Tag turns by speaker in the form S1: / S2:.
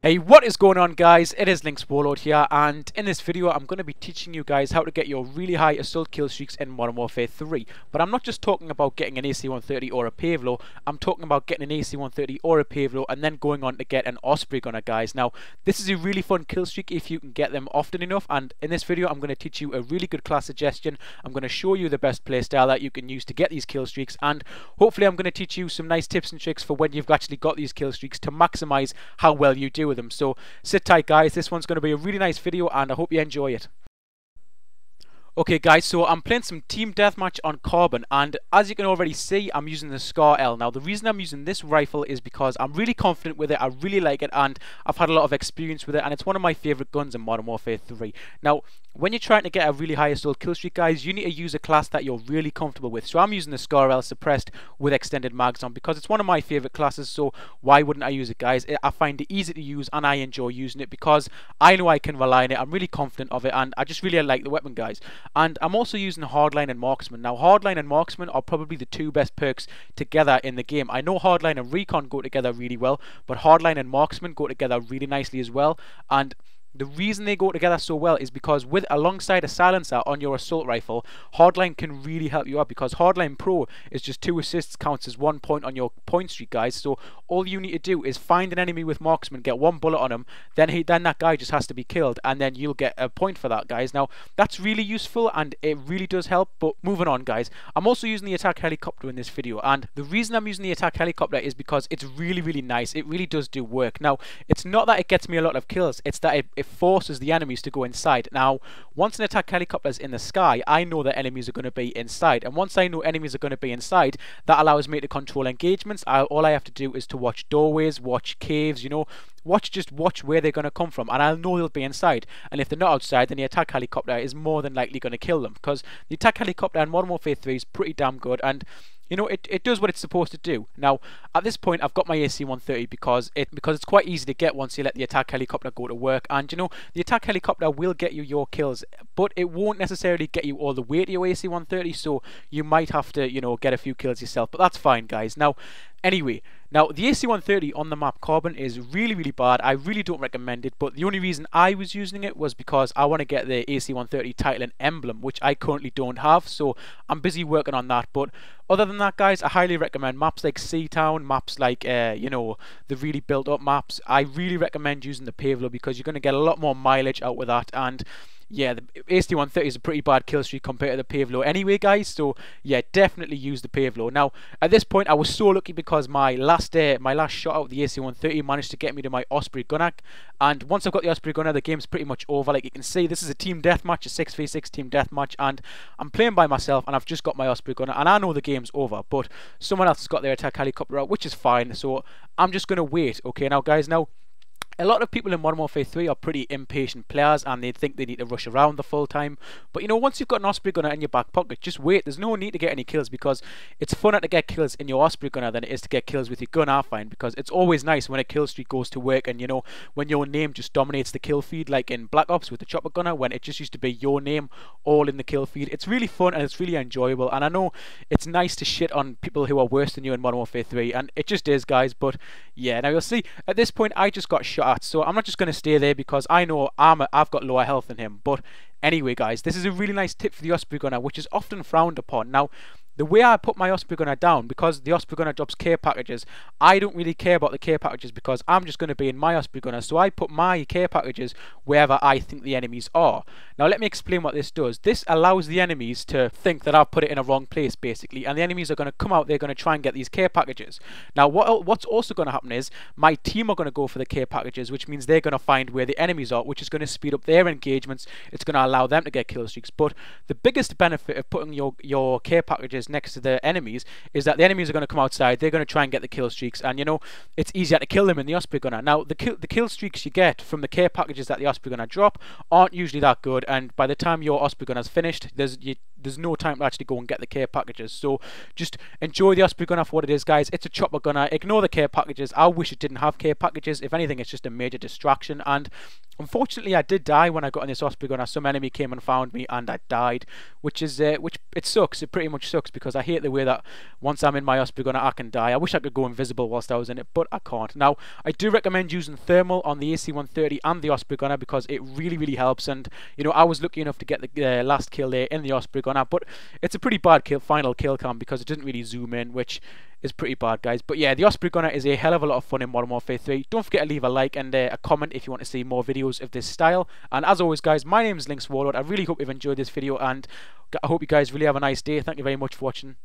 S1: Hey, what is going on, guys? It is LynxWarlord here, and in this video I'm going to be teaching you guys how to get your really high assault kill streaks in Modern Warfare 3. But I'm not just talking about getting an AC-130 or a Pavlo, I'm talking about getting an AC-130 or a Pavlo and then going on to get an Osprey gunner, guys. Now, this is a really fun kill streak if you can get them often enough, and in this video I'm going to teach you a really good class suggestion. I'm going to show you the best playstyle that you can use to get these kill streaks, and hopefully I'm going to teach you some nice tips and tricks for when you've actually got these kill streaks to maximize how well you do with them. So sit tight, guys, this one's going to be a really nice video and I hope you enjoy it. Okay, guys, so I'm playing some team deathmatch on Carbon, and as you can already see, I'm using the Scar L. Now, the reason I'm using this rifle is because I'm really confident with it, I really like it, and I've had a lot of experience with it, and it's one of my favourite guns in Modern Warfare 3. Now, when you're trying to get a really high assault kill streak, guys, you need to use a class that you're really comfortable with. So I'm using the Scar L suppressed with extended mags on because it's one of my favourite classes, so why wouldn't I use it, guys? I find it easy to use and I enjoy using it because I know I can rely on it, I'm really confident of it, and I just really like the weapon, guys. And I'm also using Hardline and Marksman. Now, Hardline and Marksman are probably the two best perks together in the game. I know Hardline and Recon go together really well, but Hardline and Marksman go together really nicely as well. And the reason they go together so well is because alongside a silencer on your assault rifle, Hardline can really help you out, because Hardline Pro is just 2 assists counts as 1 point on your point streak, guys. So all you need to do is find an enemy with Marksman, get 1 bullet on him, then that guy just has to be killed, and then you'll get a point for that, guys. Now, that's really useful and it really does help. But moving on, guys, I'm also using the attack helicopter in this video, and the reason I'm using the attack helicopter is because it's really nice. It really does do work. Now, it's not that it gets me a lot of kills, it's that it forces the enemies to go inside. Now, once an attack helicopter is in the sky, I know that enemies are going to be inside, and once I know enemies are going to be inside, that allows me to control engagements. All I have to do is to watch doorways, watch caves, you know, just watch where they're going to come from, and I'll know they'll be inside. And if they're not outside, then the attack helicopter is more than likely going to kill them, because the attack helicopter in Modern Warfare 3 is pretty damn good, and you know, it does what it's supposed to do. Now, at this point, I've got my AC-130 because it's quite easy to get once you let the attack helicopter go to work. And, you know, the attack helicopter will get you your kills, but it won't necessarily get you all the way to your AC-130, so you might have to, you know, get a few kills yourself. But that's fine, guys. Now, anyway, the AC-130 on the map Carbon is really bad. I really don't recommend it, but the only reason I was using it was because I want to get the AC-130 title and emblem, which I currently don't have, so I'm busy working on that. But other than that, guys, I highly recommend maps like Seatown, maps like, you know, the really built up maps. I really recommend using the Pavlo because you're going to get a lot more mileage out with that. And yeah, the AC-130 is a pretty bad kill streak compared to the Pavlo anyway, guys, so yeah, definitely use the Pavlo. Now, at this point, I was so lucky because my last shot out of the AC-130 managed to get me to my Osprey gunner, and once I've got the Osprey gunner, the game's pretty much over. Like you can see, this is a team deathmatch, a 6v6 team deathmatch, and I'm playing by myself, and I've just got my Osprey gunner, and I know the game's over, but someone else has got their attack helicopter out, which is fine, so I'm just going to wait. Okay, now, guys, a lot of people in Modern Warfare 3 are pretty impatient players and they think they need to rush around the full time. But you know, once you've got an Osprey gunner in your back pocket, just wait. There's no need to get any kills because it's funner to get kills in your Osprey gunner than it is to get kills with your gun, I find, because it's always nice when a kill streak goes to work and, you know, when your name just dominates the kill feed, like in Black Ops with the chopper gunner, when it just used to be your name all in the kill feed. It's really fun and it's really enjoyable, and I know it's nice to shit on people who are worse than you in Modern Warfare 3, and it just is, guys. But yeah, now you'll see, at this point I just got shot at, so I'm not just going to stay there because I know I've got lower health than him. But anyway, guys, this is a really nice tip for the Osprey gunner, which is often frowned upon. Now, the way I put my Osprey gunner down, because the Osprey gunner drops care packages, I don't really care about the care packages because I'm just going to be in my Osprey gunner, so I put my care packages wherever I think the enemies are. Now, let me explain what this does. This allows the enemies to think that I've put it in a wrong place, basically, and the enemies are going to come out, they're going to try and get these care packages. Now, what's also going to happen is my team are going to go for the care packages, which means they're going to find where the enemies are, which is going to speed up their engagements. It's going to allow them to get kill streaks. But the biggest benefit of putting your care packages next to the enemies is that the enemies are going to come outside, they're going to try and get the kill streaks, and you know, it's easier to kill them in the Osprey gunner. Now, the kill streaks you get from the care packages that the Osprey gunner drop aren't usually that good, and by the time your Osprey gunner's finished, there's no time to actually go and get the care packages. So just enjoy the Osprey gunner for what it is, guys. It's a chopper gunner. Ignore the care packages. I wish it didn't have care packages. If anything, it's just a major distraction. And unfortunately, I did die when I got on this Osprey gunner. Some enemy came and found me, and I died, which it sucks. It pretty much sucks because I hate the way that once I'm in my Osprey gunner, I can die. I wish I could go invisible whilst I was in it, but I can't. Now, I do recommend using thermal on the AC-130 and the Osprey gunner because it really helps. And you know, I was lucky enough to get the last kill there in the Osprey gunner, but it's a pretty bad final kill cam because it doesn't really zoom in, which is pretty bad, guys. But yeah, the Osprey gunner is a hell of a lot of fun in Modern Warfare 3. Don't forget to leave a like and a comment if you want to see more videos of this style. And as always, guys, my name is LynxWarlord. I really hope you've enjoyed this video, and I hope you guys really have a nice day. Thank you very much for watching.